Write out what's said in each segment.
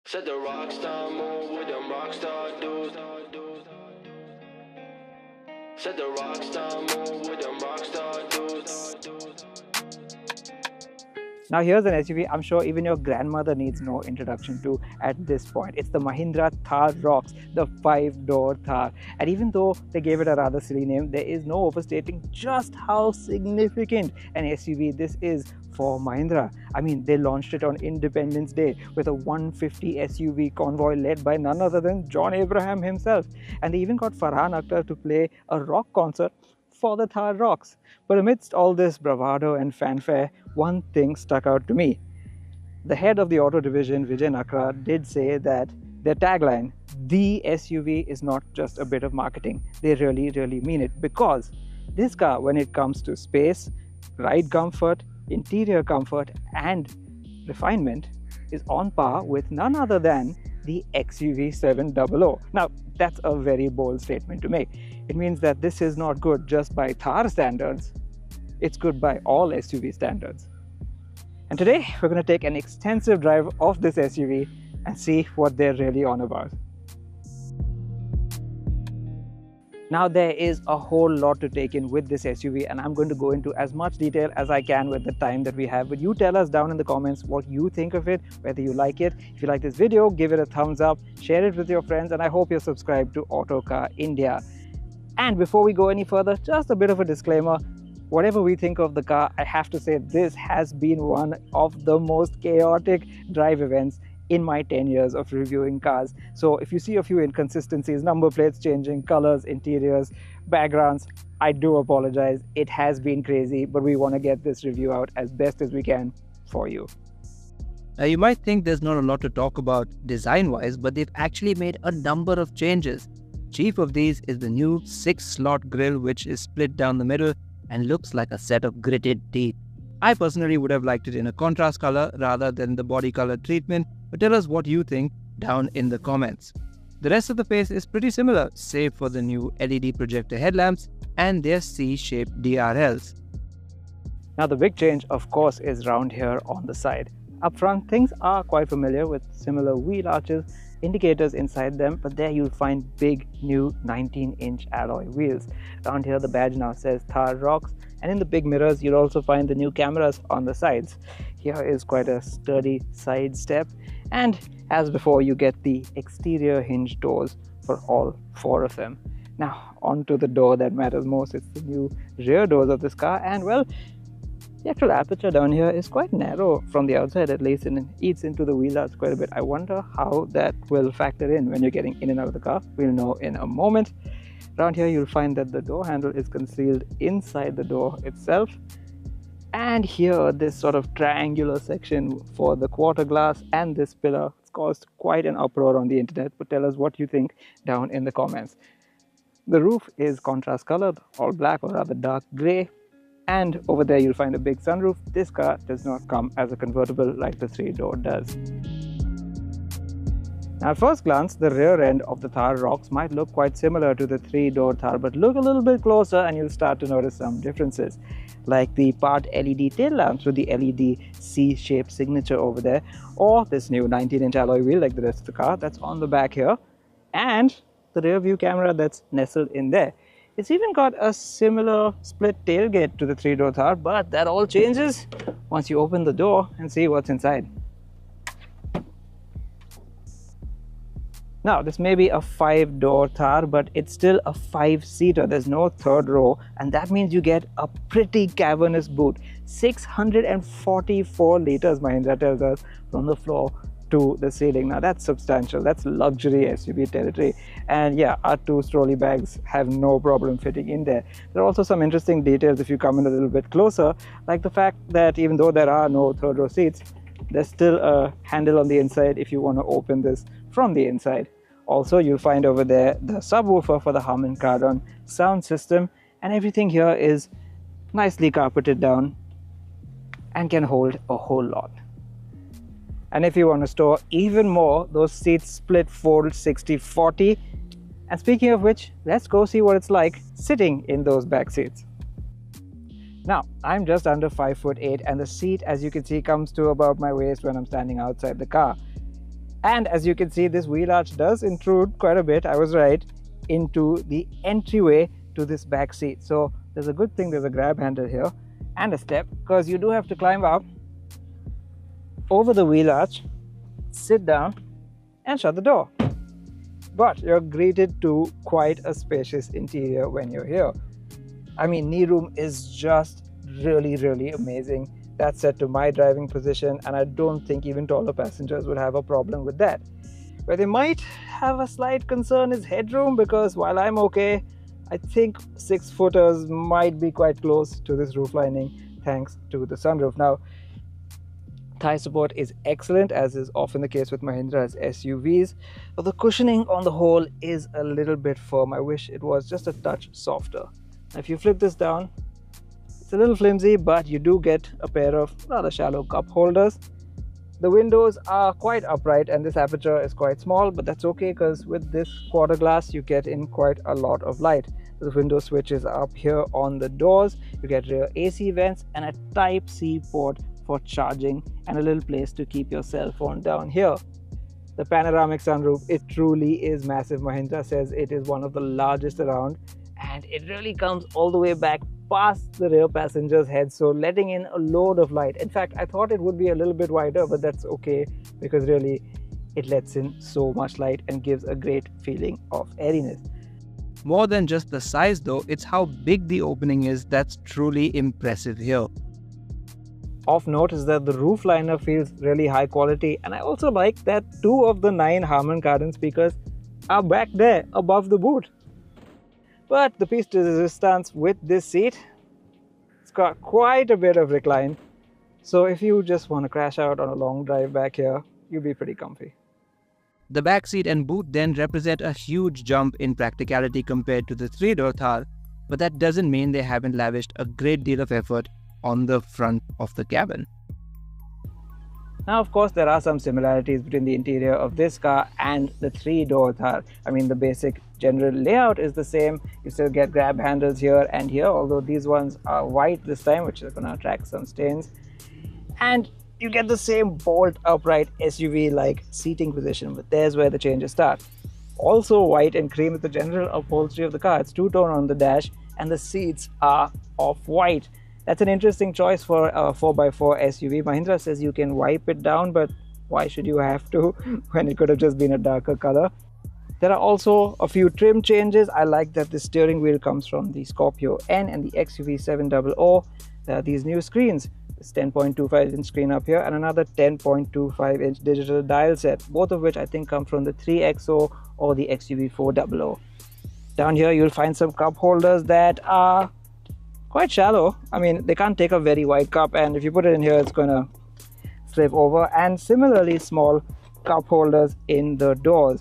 Said the rock star move with them rock star dudes. Said the rock star move with them rock star dudes. Now here's an SUV I'm sure even your grandmother needs no introduction to at this point. It's the Mahindra Thar Roxx, the 5-door Thar. And even though they gave it a rather silly name, there is no overstating just how significant an SUV this is for Mahindra. I mean, they launched it on Independence Day with a 150 SUV convoy led by none other than John Abraham himself. And they even got Farhan Akhtar to play a rock concert for the Thar Roxx. But amidst all this bravado and fanfare, one thing stuck out to me. The head of the auto division, Vijay Nakra, did say that their tagline, the SUV, is not just a bit of marketing. They really, really mean it, because this car, when it comes to space, ride comfort, interior comfort and refinement, is on par with none other than the XUV 700. Now, that's a very bold statement to make. It means that this is not good just by Thar standards, it's good by all SUV standards. And today, we're going to take an extensive drive of this SUV and see what they're really on about. Now, there is a whole lot to take in with this SUV, and I'm going to go into as much detail as I can with the time that we have. But you tell us down in the comments what you think of it, whether you like it. If you like this video, give it a thumbs up, share it with your friends, and I hope you're subscribed to Autocar India. And before we go any further, just a bit of a disclaimer. Whatever we think of the car, I have to say this has been one of the most chaotic drive events in my 10 years of reviewing cars. So if you see a few inconsistencies, number plates changing, colors, interiors, backgrounds, I do apologize. It has been crazy, but we want to get this review out as best as we can for you. Now, you might think there's not a lot to talk about design-wise, but they've actually made a number of changes. Chief of these is the new 6-slot grille, which is split down the middle and looks like a set of gritted teeth. I personally would have liked it in a contrast color rather than the body color treatment, but tell us what you think down in the comments. The rest of the face is pretty similar, save for the new LED projector headlamps and their C-shaped DRLs. Now, the big change, of course, is round here on the side. Up front, things are quite familiar with similar wheel arches, indicators inside them, but there you'll find big new 19-inch alloy wheels. Down here, the badge now says Thar Roxx, and in the big mirrors, you'll also find the new cameras on the sides. Here is quite a sturdy side step, and as before, you get the exterior hinge doors for all 4 of them. Now, onto the door that matters most. It's the new rear doors of this car, and well, the actual aperture down here is quite narrow from the outside, at least, and it eats into the wheel arch quite a bit. I wonder how that will factor in when you're getting in and out of the car. We'll know in a moment. Around here, you'll find that the door handle is concealed inside the door itself. And here, this sort of triangular section for the quarter glass and this pillar. It's caused quite an uproar on the internet, but tell us what you think down in the comments. The roof is contrast colored, all black or rather dark gray. And over there you'll find a big sunroof. This car does not come as a convertible like the 3-door does. Now, at first glance, the rear end of the Thar Roxx might look quite similar to the 3-door Thar, but look a little bit closer and you'll start to notice some differences, like the part LED tail lamps with the LED C-shaped signature over there, or this new 19-inch alloy wheel like the rest of the car that's on the back here, and the rear view camera that's nestled in there. It's even got a similar split tailgate to the 3-door Thar, but that all changes once you open the door and see what's inside. Now, this may be a 5-door Thar, but it's still a 5-seater. There's no third row, and that means you get a pretty cavernous boot. 644 liters, Mahindra tells us, from the floor to the ceiling. Now, that's substantial. That's luxury SUV territory. And yeah, our 2 trolley bags have no problem fitting in there. There are also some interesting details if you come in a little bit closer, like the fact that even though there are no third row seats, there's still a handle on the inside if you want to open this from the inside. Also, you'll find over there the subwoofer for the Harman Kardon sound system, and everything here is nicely carpeted down and can hold a whole lot. And if you want to store even more, those seats split fold 60-40. And speaking of which, let's go see what it's like sitting in those back seats. Now, I'm just under 5'8", and the seat, as you can see, comes to about my waist when I'm standing outside the car. And as you can see, this wheel arch does intrude quite a bit, I was right, into the entryway to this back seat. So there's a good thing there's a grab handle here and a step, because you do have to climb up over the wheel arch, sit down and shut the door. But you're greeted to quite a spacious interior when you're here. I mean, knee room is just really amazing. That's set to my driving position, and I don't think even taller passengers would have a problem with that. Where they might have a slight concern is headroom, because while I'm okay, I think 6-footers might be quite close to this roof lining thanks to the sunroof. Now, thigh support is excellent, as is often the case with Mahindra's SUVs, but the cushioning on the whole is a little bit firm. I wish it was just a touch softer. Now, if you flip this down, it's a little flimsy, but you do get a pair of rather shallow cup holders. The windows are quite upright and this aperture is quite small, but that's okay, because with this quarter glass you get in quite a lot of light. The window switch is up here on the doors. You get rear AC vents and a Type-C port for charging, and a little place to keep your cell phone down here. The panoramic sunroof, it truly is massive. Mahindra says it is one of the largest around, and it really comes all the way back past the rear passenger's head, so letting in a load of light. In fact, I thought it would be a little bit wider, but that's okay, because really it lets in so much light and gives a great feeling of airiness. More than just the size though, it's how big the opening is that's truly impressive here. Of note is that the roof liner feels really high quality, and I also like that 2 of the 9 Harman Kardon speakers are back there above the boot. But the piece de resistance with this seat, it's got quite a bit of recline, so if you just want to crash out on a long drive back here, you'll be pretty comfy. The back seat and boot then represent a huge jump in practicality compared to the 3-door Thar, but that doesn't mean they haven't lavished a great deal of effort on the front of the cabin. Now, of course, there are some similarities between the interior of this car and the 3-door Thar. I mean, the basic general layout is the same. You still get grab handles here and here, although these ones are white this time, which is going to attract some stains. And you get the same bolt upright SUV-like seating position, but there's where the changes start. Also white and cream is the general upholstery of the car. It's two-tone on the dash, and the seats are off-white. That's an interesting choice for a 4x4 SUV. Mahindra says you can wipe it down, but why should you have to when it could have just been a darker color? There are also a few trim changes. I like that the steering wheel comes from the Scorpio N and the XUV 700. There are these new screens. This 10.25-inch screen up here and another 10.25-inch digital dial set, both of which I think come from the 3XO or the XUV 400. Down here you'll find some cup holders that are quite shallow. I mean, they can't take a very wide cup, and if you put it in here it's going to slip over, and similarly small cup holders in the doors.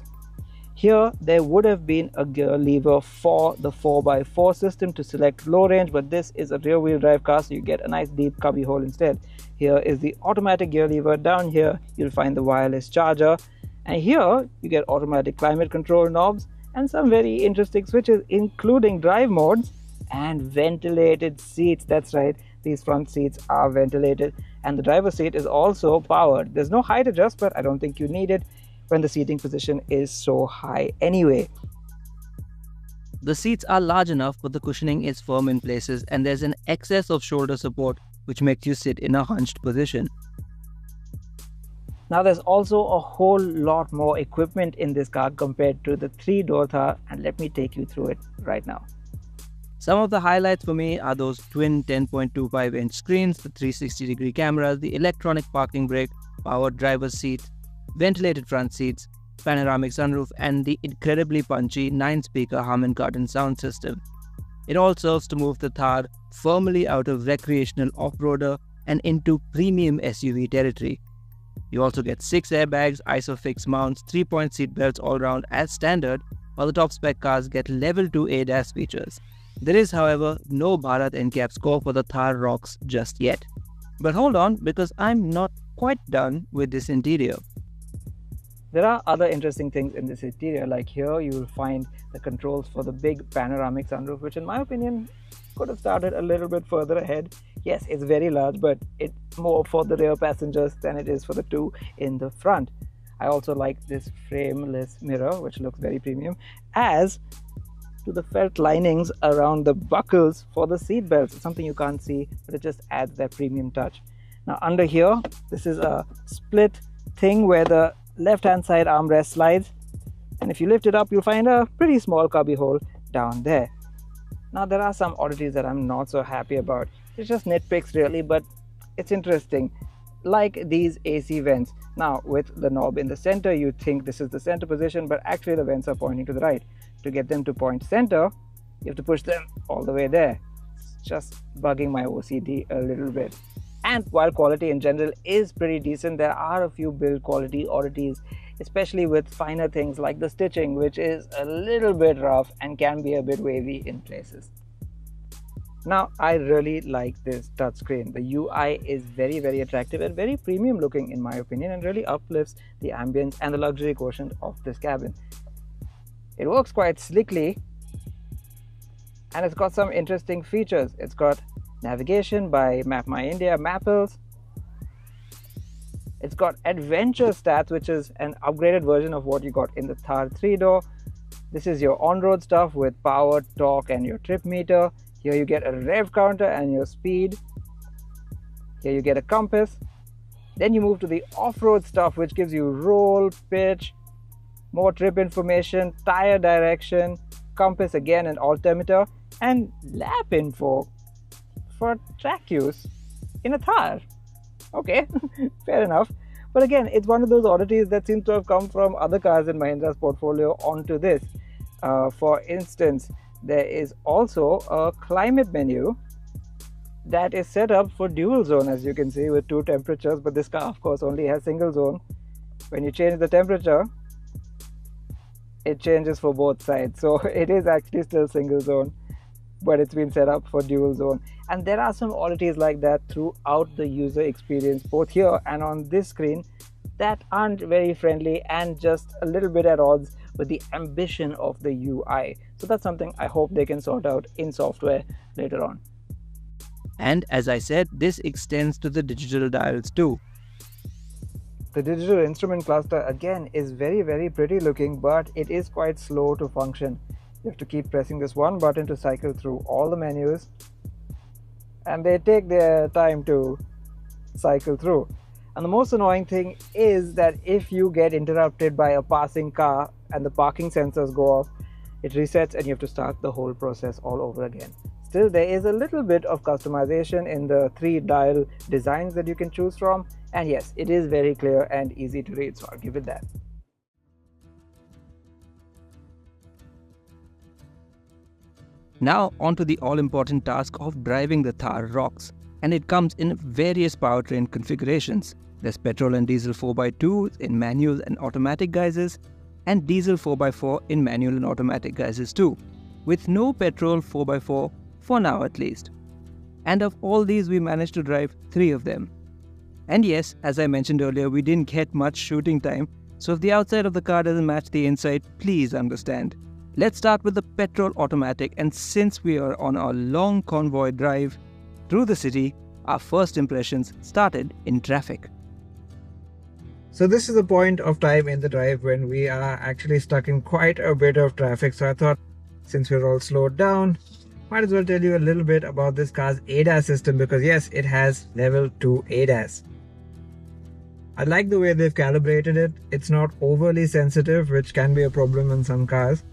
Here there would have been a gear lever for the 4x4 system to select low range, but this is a rear wheel drive car, so you get a nice deep cubby hole instead. Here is the automatic gear lever. Down here you'll find the wireless charger, and here you get automatic climate control knobs and some very interesting switches, including drive modes and ventilated seats. That's right, these front seats are ventilated, and the driver's seat is also powered. There's no height adjust, but I don't think you need it when the seating position is so high anyway. The seats are large enough, but the cushioning is firm in places, and there's an excess of shoulder support which makes you sit in a hunched position. Now there's also a whole lot more equipment in this car compared to the 3-door Thar, and let me take you through it right now. Some of the highlights for me are those twin 10.25-inch screens, the 360-degree cameras, the electronic parking brake, powered driver's seat, ventilated front seats, panoramic sunroof, and the incredibly punchy 9-speaker Harman Kardon sound system. It all serves to move the Thar firmly out of recreational off-roader and into premium SUV territory. You also get 6 airbags, ISOFIX mounts, 3-point seat belts all round as standard, while the top spec cars get level 2 ADAS features. There is, however, no Bharat NCAP score for the Thar Roxx just yet. But hold on, because I'm not quite done with this interior. There are other interesting things in this interior, like here you will find the controls for the big panoramic sunroof, which in my opinion could have started a little bit further ahead. Yes, it's very large, but it's more for the rear passengers than it is for the two in the front. I also like this frameless mirror, which looks very premium, as to the felt linings around the buckles for the seat belts. It's something you can't see, but it just adds that premium touch. Now under here, this is a split thing where the left hand side armrest slides, and if you lift it up, you'll find a pretty small cubby hole down there. Now there are some oddities that I'm not so happy about. It's just nitpicks really, but it's interesting, like these AC vents. Now with the knob in the center, you think this is the center position, but actually the vents are pointing to the right. To get them to point center, you have to push them all the way there. It's just bugging my OCD a little bit. And while quality in general is pretty decent, there are a few build quality oddities, especially with finer things like the stitching, which is a little bit rough and can be a bit wavy in places. Now, I really like this touchscreen. The UI is very, very attractive and very premium looking in my opinion, and really uplifts the ambience and the luxury quotient of this cabin. It works quite slickly, and it's got some interesting features. It's got navigation by Map My India, Mapples. It's got adventure stats, which is an upgraded version of what you got in the Thar 3-door. This is your on-road stuff with power, torque, and your trip meter. Here you get a rev counter and your speed. Here you get a compass. Then you move to the off-road stuff, which gives you roll, pitch, more trip information, tire direction, compass again, and altimeter, and lap info for track use in a Thar. Okay, fair enough. But again, it's one of those oddities that seems to have come from other cars in Mahindra's portfolio onto this. For instance, there is also a climate menu that is set up for dual zone, as you can see, with 2 temperatures, but this car of course only has single zone. When you change the temperature, it changes for both sides, so it is actually still single zone, but it's been set up for dual zone. And there are some oddities like that throughout the user experience, both here and on this screen, that aren't very friendly and just a little bit at odds with the ambition of the UI. So that's something I hope they can sort out in software later on. And as I said, this extends to the digital dials too. The digital instrument cluster again is very, very pretty looking, but it is quite slow to function. You have to keep pressing this one button to cycle through all the menus, and they take their time to cycle through. And the most annoying thing is that if you get interrupted by a passing car and the parking sensors go off, it resets and you have to start the whole process all over again. Still, there is a little bit of customization in the 3 dial designs that you can choose from, and yes, it is very clear and easy to read, so I'll give it that. Now onto the all-important task of driving the Thar Roxx, and it comes in various powertrain configurations. There's petrol and diesel 4x2 in manual and automatic guises, and diesel 4x4 in manual and automatic guises too, with no petrol 4x4 for now at least. And of all these, we managed to drive 3 of them. And yes, as I mentioned earlier, we didn't get much shooting time, so if the outside of the car doesn't match the inside, please understand. Let's start with the petrol automatic, and since we are on a long convoy drive through the city, our first impressions started in traffic. So this is the point of time in the drive when we are actually stuck in quite a bit of traffic. So I thought, since we're all slowed down, might as well tell you a little bit about this car's ADAS system, because yes, it has level 2 ADAS. I like the way they've calibrated it. It's not overly sensitive, which can be a problem in some cars.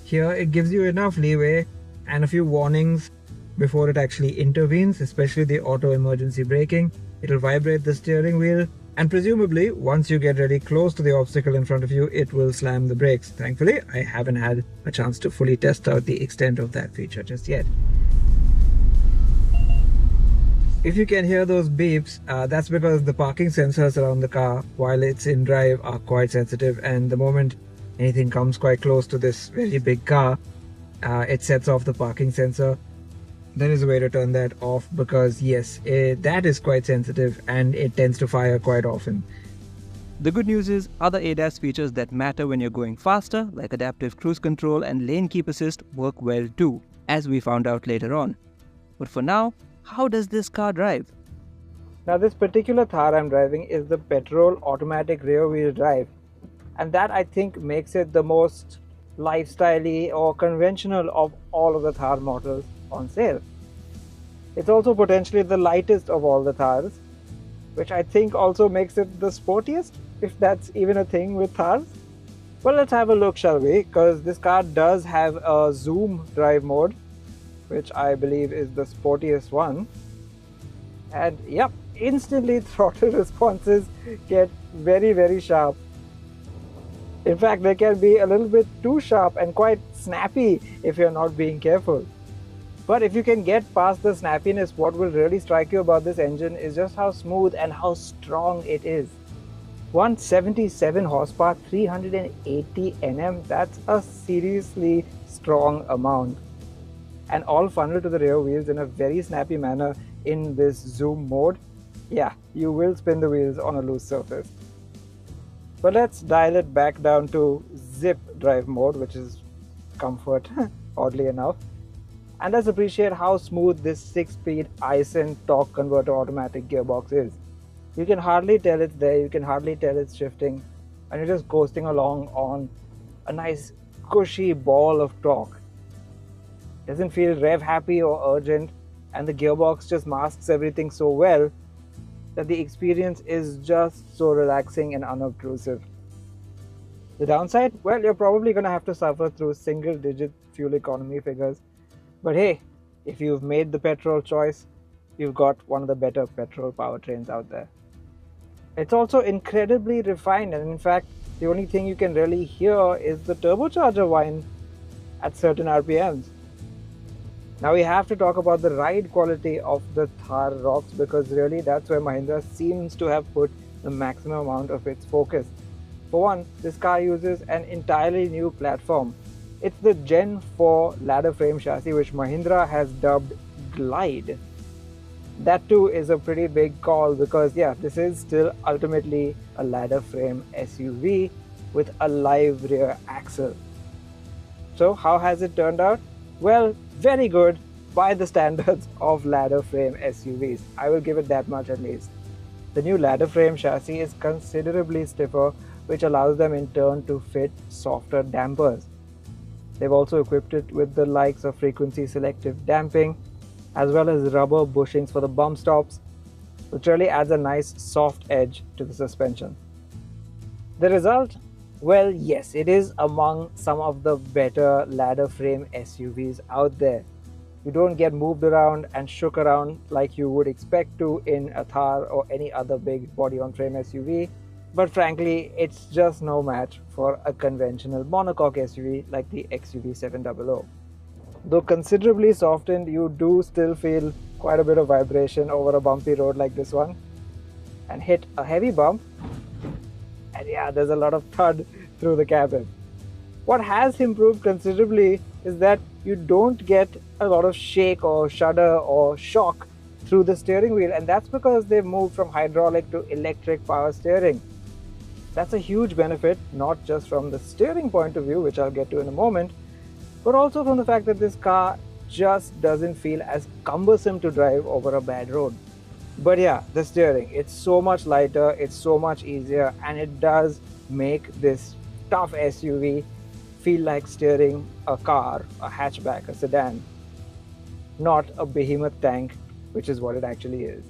Here it gives you enough leeway and a few warnings before it actually intervenes, especially the auto emergency braking. It'll vibrate the steering wheel, and presumably once you get really close to the obstacle in front of you, it will slam the brakes. Thankfully, I haven't had a chance to fully test out the extent of that feature just yet. If you can hear those beeps, that's because the parking sensors around the car while it's in drive are quite sensitive, and the moment anything comes quite close to this very big car, it sets off the parking sensor. There is a way to turn that off, because yes, that is quite sensitive and it tends to fire quite often. The good news is other ADAS features that matter when you're going faster, like adaptive cruise control and lane keep assist, work well too, as we found out later on. But for now, how does this car drive? Now this particular Thar I'm driving is the petrol automatic rear wheel drive, and that I think makes it the most lifestyle-y or conventional of all of the Thar models on sale. It's also potentially the lightest of all the Thars, which I think also makes it the sportiest, if that's even a thing with Thars. Well, let's have a look, shall we? Because this car does have a zoom drive mode, which I believe is the sportiest one. And yep, instantly throttle responses get very, very sharp. In fact, they can be a little bit too sharp and quite snappy if you're not being careful. But if you can get past the snappiness, what will really strike you about this engine is just how smooth and how strong it is. 177 horsepower, 380 Nm, that's a seriously strong amount. And all funneled to the rear wheels in a very snappy manner in this zoom mode. Yeah, you will spin the wheels on a loose surface. But let's dial it back down to zip drive mode, which is comfort, oddly enough. And let's appreciate how smooth this 6-speed Aisin torque converter automatic gearbox is. You can hardly tell it's there, you can hardly tell it's shifting, and you're just coasting along on a nice cushy ball of torque. Doesn't feel rev happy or urgent, and the gearbox just masks everything so well that the experience is just so relaxing and unobtrusive. The downside? Well, you're probably going to have to suffer through single-digit fuel economy figures. But hey, if you've made the petrol choice, you've got one of the better petrol powertrains out there. It's also incredibly refined, and in fact, the only thing you can really hear is the turbocharger whine at certain RPMs. Now we have to talk about the ride quality of the Thar Roxx, because really that's where Mahindra seems to have put the maximum amount of its focus. For one, this car uses an entirely new platform. It's the Gen 4 ladder frame chassis, which Mahindra has dubbed Glide. That too is a pretty big call, because yeah, this is still ultimately a ladder frame SUV with a live rear axle. So how has it turned out? Well, very good by the standards of ladder frame SUVs. I will give it that much at least. The new ladder frame chassis is considerably stiffer, which allows them in turn to fit softer dampers. They've also equipped it with the likes of frequency selective damping, as well as rubber bushings for the bump stops, which really adds a nice soft edge to the suspension. The result? Well, yes, it is among some of the better ladder frame SUVs out there. You don't get moved around and shook around like you would expect to in a Thar or any other big body-on-frame SUV, but frankly, it's just no match for a conventional monocoque SUV like the XUV700. Though considerably softened, you do still feel quite a bit of vibration over a bumpy road like this one, and hit a heavy bump, and yeah, there's a lot of thud through the cabin. What has improved considerably is that you don't get a lot of shake or shudder or shock through the steering wheel, and that's because they've moved from hydraulic to electric power steering. That's a huge benefit, not just from the steering point of view, which I'll get to in a moment, but also from the fact that this car just doesn't feel as cumbersome to drive over a bad road. But yeah, the steering, it's so much lighter, it's so much easier, and it does make this tough SUV feel like steering a car, a hatchback, a sedan, not a behemoth tank, which is what it actually is.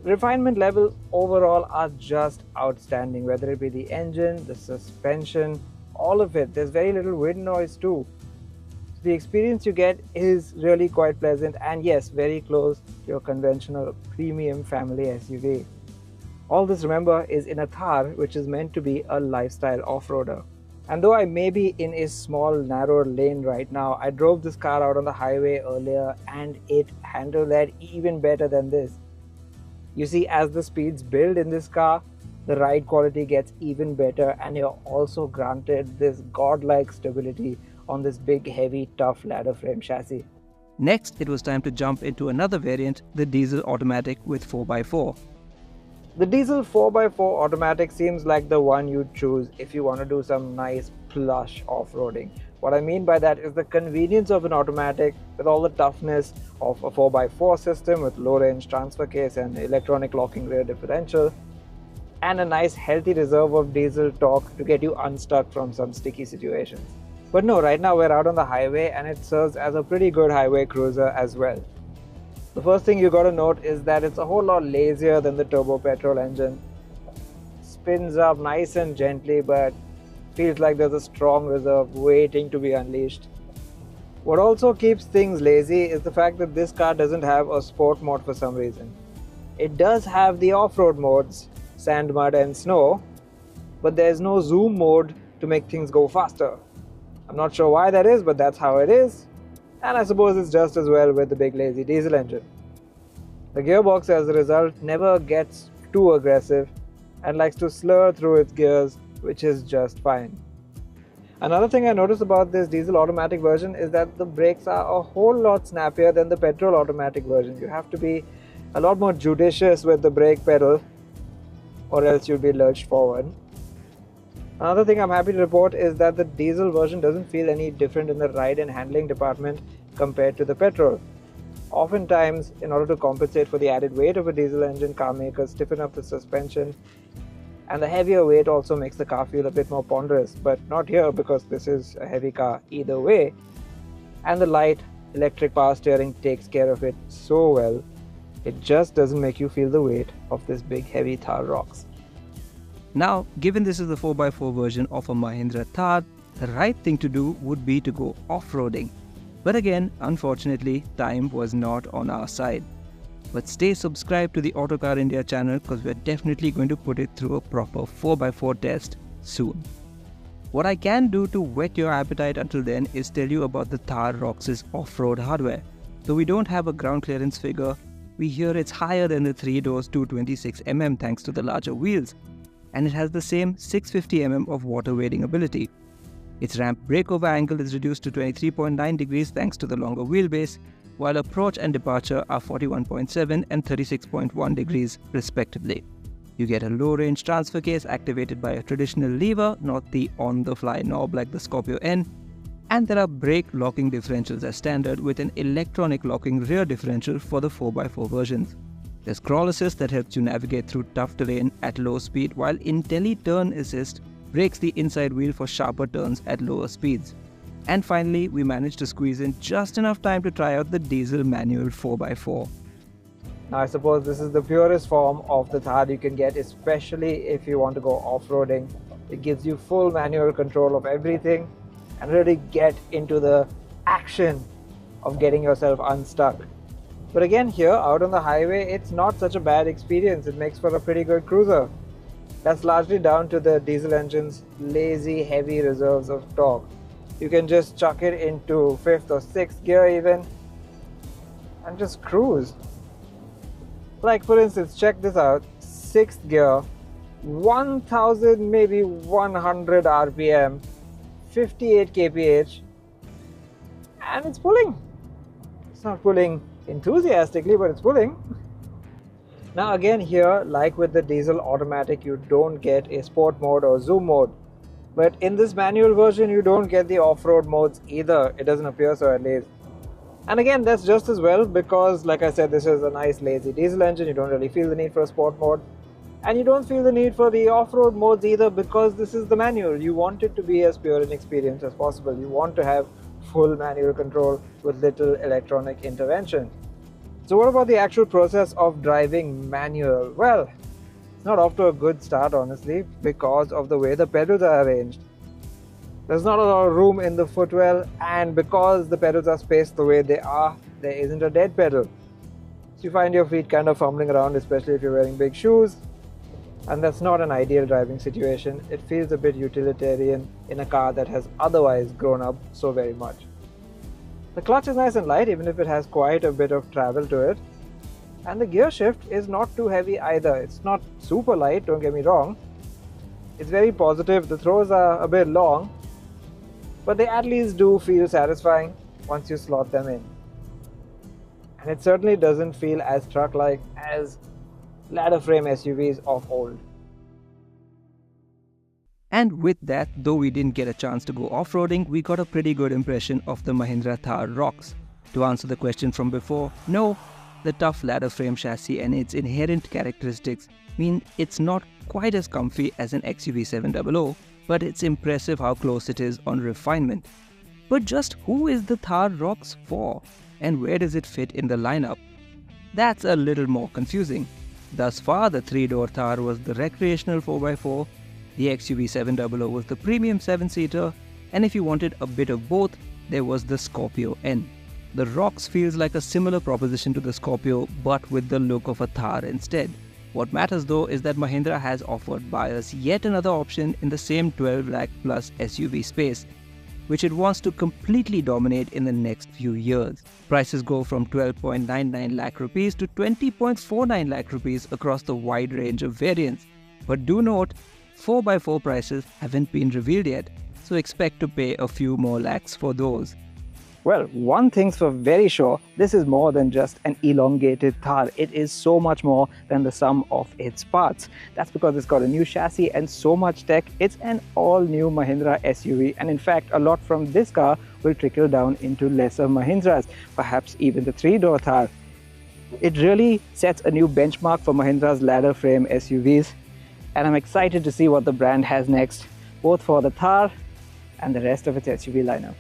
Refinement levels overall are just outstanding, whether it be the engine, the suspension, all of it. There's very little wind noise too. The experience you get is really quite pleasant, and yes, very close to your conventional premium family SUV. All this, remember, is in a Thar, which is meant to be a lifestyle off-roader. And though I may be in a small narrow lane right now, I drove this car out on the highway earlier and it handled that even better than this. You see, as the speeds build in this car, the ride quality gets even better, and you're also granted this godlike stability on this big, heavy, tough ladder frame chassis. Next, it was time to jump into another variant, the diesel automatic with 4x4. The diesel 4x4 automatic seems like the one you'd choose if you want to do some nice plush off-roading. What I mean by that is the convenience of an automatic with all the toughness of a 4x4 system with low range transfer case and electronic locking rear differential, and a nice healthy reserve of diesel torque to get you unstuck from some sticky situations. But no, right now we're out on the highway and it serves as a pretty good highway cruiser as well. The first thing you gotta note is that it's a whole lot lazier than the turbo petrol engine. Spins up nice and gently, but feels like there's a strong reserve waiting to be unleashed. What also keeps things lazy is the fact that this car doesn't have a sport mode for some reason. It does have the off-road modes, sand, mud and snow, but there's no zoom mode to make things go faster. I'm not sure why that is, but that's how it is, and I suppose it's just as well with the big lazy diesel engine. The gearbox as a result never gets too aggressive and likes to slur through its gears, which is just fine. Another thing I noticed about this diesel automatic version is that the brakes are a whole lot snappier than the petrol automatic version. You have to be a lot more judicious with the brake pedal or else you'll be lurched forward. Another thing I'm happy to report is that the diesel version doesn't feel any different in the ride and handling department compared to the petrol. Oftentimes, in order to compensate for the added weight of a diesel engine, car makers stiffen up the suspension, and the heavier weight also makes the car feel a bit more ponderous, but not here because this is a heavy car either way, and the light electric power steering takes care of it so well. It just doesn't make you feel the weight of this big heavy Thar Roxx. Now, given this is the 4x4 version of a Mahindra Thar, the right thing to do would be to go off-roading. But again, unfortunately, time was not on our side. But stay subscribed to the Autocar India channel because we're definitely going to put it through a proper 4x4 test soon. What I can do to whet your appetite until then is tell you about the Thar Roxx's off-road hardware. Though we don't have a ground clearance figure, we hear it's higher than the 3-doors 226mm thanks to the larger wheels, and it has the same 650mm of water wading ability. Its ramp breakover angle is reduced to 23.9 degrees thanks to the longer wheelbase, while approach and departure are 41.7 and 36.1 degrees respectively. You get a low-range transfer case activated by a traditional lever, not the on-the-fly knob like the Scorpio N, and there are brake locking differentials as standard with an electronic locking rear differential for the 4x4 versions. There's crawl assist that helps you navigate through tough terrain at low speed, while IntelliTurn Assist brakes the inside wheel for sharper turns at lower speeds. And finally, we managed to squeeze in just enough time to try out the diesel manual 4x4. Now I suppose this is the purest form of the Thar you can get, especially if you want to go off-roading. It gives you full manual control of everything and really get into the action of getting yourself unstuck. But again, here out on the highway, it's not such a bad experience. It makes for a pretty good cruiser. That's largely down to the diesel engine's lazy, heavy reserves of torque. You can just chuck it into 5th or 6th gear even and just cruise. Like for instance, check this out, 6th gear, 1000 maybe 100 RPM, 58 kph, and it's pulling. It's not pulling enthusiastically, but it's pulling. Now again here, like with the diesel automatic, you don't get a sport mode or zoom mode. But in this manual version, you don't get the off-road modes either. It doesn't appear so at least. And again, that's just as well because, like I said, this is a nice lazy diesel engine. You don't really feel the need for a sport mode. And you don't feel the need for the off-road modes either because this is the manual. You want it to be as pure an experience as possible. You want to have full manual control with little electronic intervention. So what about the actual process of driving manual? Well, it's not off to a good start honestly because of the way the pedals are arranged. There's not a lot of room in the footwell, and because the pedals are spaced the way they are, there isn't a dead pedal. So you find your feet kind of fumbling around, especially if you're wearing big shoes, and that's not an ideal driving situation. It feels a bit utilitarian in a car that has otherwise grown up so very much. The clutch is nice and light even if it has quite a bit of travel to it. And the gear shift is not too heavy either. It's not super light, don't get me wrong. It's very positive. The throws are a bit long, but they at least do feel satisfying once you slot them in. And it certainly doesn't feel as truck-like as ladder frame SUVs of old. And with that, though we didn't get a chance to go off-roading, we got a pretty good impression of the Mahindra Thar Roxx. To answer the question from before, no, the tough ladder frame chassis and its inherent characteristics mean it's not quite as comfy as an XUV 700, but it's impressive how close it is on refinement. But just who is the Thar Roxx for, and where does it fit in the lineup? That's a little more confusing. Thus far, the 3-door Thar was the recreational 4x4, the XUV 700 was the premium 7-seater, and if you wanted a bit of both, there was the Scorpio N. The Roxx feels like a similar proposition to the Scorpio, but with the look of a Thar instead. What matters though is that Mahindra has offered buyers yet another option in the same 12 lakh plus SUV space, which it wants to completely dominate in the next few years. Prices go from 12.99 lakh rupees to 20.49 lakh rupees across the wide range of variants. But do note, 4x4 prices haven't been revealed yet, so expect to pay a few more lakhs for those. Well, one thing's for very sure, this is more than just an elongated Thar. It is so much more than the sum of its parts. That's because it's got a new chassis and so much tech. It's an all-new Mahindra SUV, and in fact, a lot from this car will trickle down into lesser Mahindras, perhaps even the 3-door Thar. It really sets a new benchmark for Mahindra's ladder frame SUVs, and I'm excited to see what the brand has next, both for the Thar and the rest of its SUV lineup.